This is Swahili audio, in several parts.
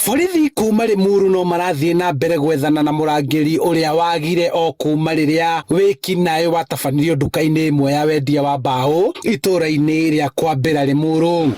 Borithi kuma Limuru no marathiĩ na mbere gwethana na mũrangĩri ũrĩa waagire o kuma rĩrĩa wĩkinaĩ watabanirio nduka-inĩ ĩmwe ya wendia wa mbaũ itũũra-inĩ rĩa Kwambĩra Limuru.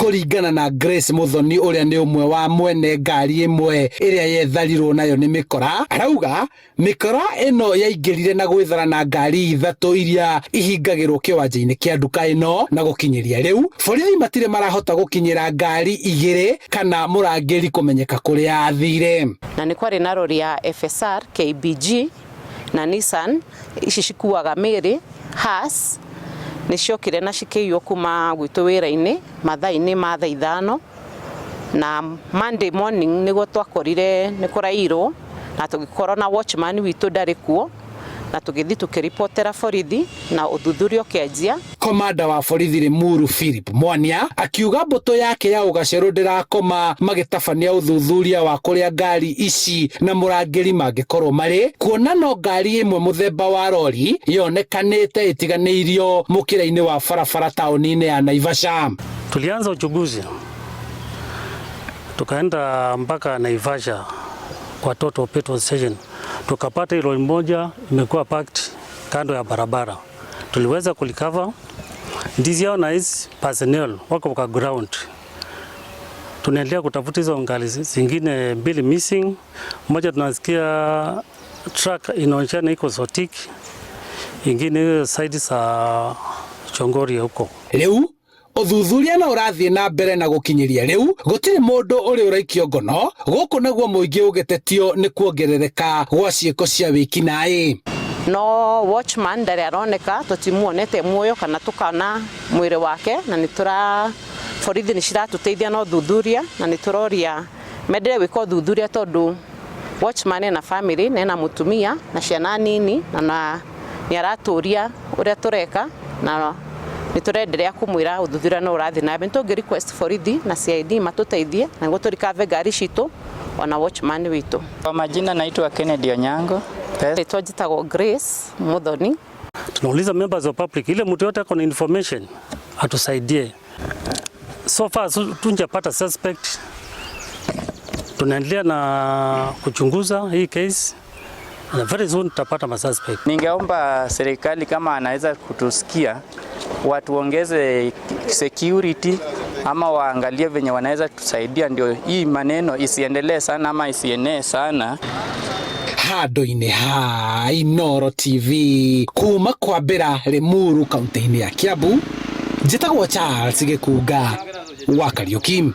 Kũringana na Grace Muthoni ũrĩa nĩ ũmwe wa mwene ngari ĩmwe ĩrĩa yetharirwo nayo nĩ mĩkora, arauga mĩkora ĩno yaingĩrire na gwĩthara na ngari ithatũ iria ihingagĩrwo kĩwanja-inĩ kĩa nduka ĩno, na gũkinyĩria rĩu borithi matirĩ marahota gũkinyĩra ngari igĩrĩ kana mũrangĩri kũmenyeka kũrĩa athire. Na nĩ kwarĩ na rori ya FSR, KBG na Nissan ici cikuaga mĩrĩ has nĩciokire na cikĩiywo kuma gwitũ wĩra-inĩ mathaa-inĩ ma thaa ithano, na Monday morning nĩguo twakorire nĩ kũrairwo na tũgĩkorwo na watchman witũ ndarĩ kuo, na tũgĩthiĩ tũkĩripotera borithi na ũthuthuria ũkĩanjia. Komanda wa borithi Limuru Philip Mwania akiuga mbũtũ yake ya ũgacerũ ndĩrakoma magĩtabania ũthuthuria wa kũrĩa ngari ici na mũrangĩri mangĩkorwo marĩ, kuona no ngari ĩmwe mũthemba wa rori yonekanĩte ĩtiganĩirio mũkĩra-inĩ wa barabara taũni-inĩ ya Naivasha. Tulianza uchunguzi tukaenda mpaka Naivasha kwa Total Petrol Station, tukapata lori moja imekuwa parked kando ya barabara. Tuliweza kulikava ndizi yao na hizi personnel wako kwa ground. Tunaendelea kutafuta hizo ngali zingine mbili missing. Moja tunasikia truck inaonyeshana iko Sotik, ingine side za Chongoria huko. Leo ũthuthuria no ũrathiĩ na mbere na gũkinyĩria rĩu gũtirĩ mũndũ ũrĩ ũraikio ngono, gũkũ naguo mũingĩ ũgetetio nĩ kuongerereka gwa ciĩko cia wĩkinaĩ. No watchman ndarĩ aroneka, tũtimuonete muoyo kana tukana mwĩrĩ wake, na borithi nĩ ciratũteithia na ũthuthuria, na nĩ tũroria mendelee gwĩka ũthuthuria tondũ watchman na family na mũtumia na ciana nini, na nĩ aratũria ũrĩa tũreka, na nĩtũrenderea kũmwĩra ũthuthuria no ũrathiĩ na mbere. Tũngĩ request borithi na CID matũteithie na nĩguo tũrikave ngari citũ ona watchman witũ. Kwa majina naitwa Kennedy Onyango. Rĩtwa njĩtagwo Grace Muthoni. Tunauliza members of public, ile mtu yote ako na information atusaidie. So far tunjapata suspect, tunaendelea na kuchunguza hii case na very soon tutapata masuspect. Ningeomba serikali kama anaweza kutusikia watuongeze security ama waangalie venye wanaweza tusaidia ndio hii maneno isiendelee sana ama isienee sana. Handũ-inĩ ha Inooro TV kuma Kwambĩra Limuru kaunti-inĩ ya Kiambu, njĩtagwo Charles Gĩkunga wa Kariũki.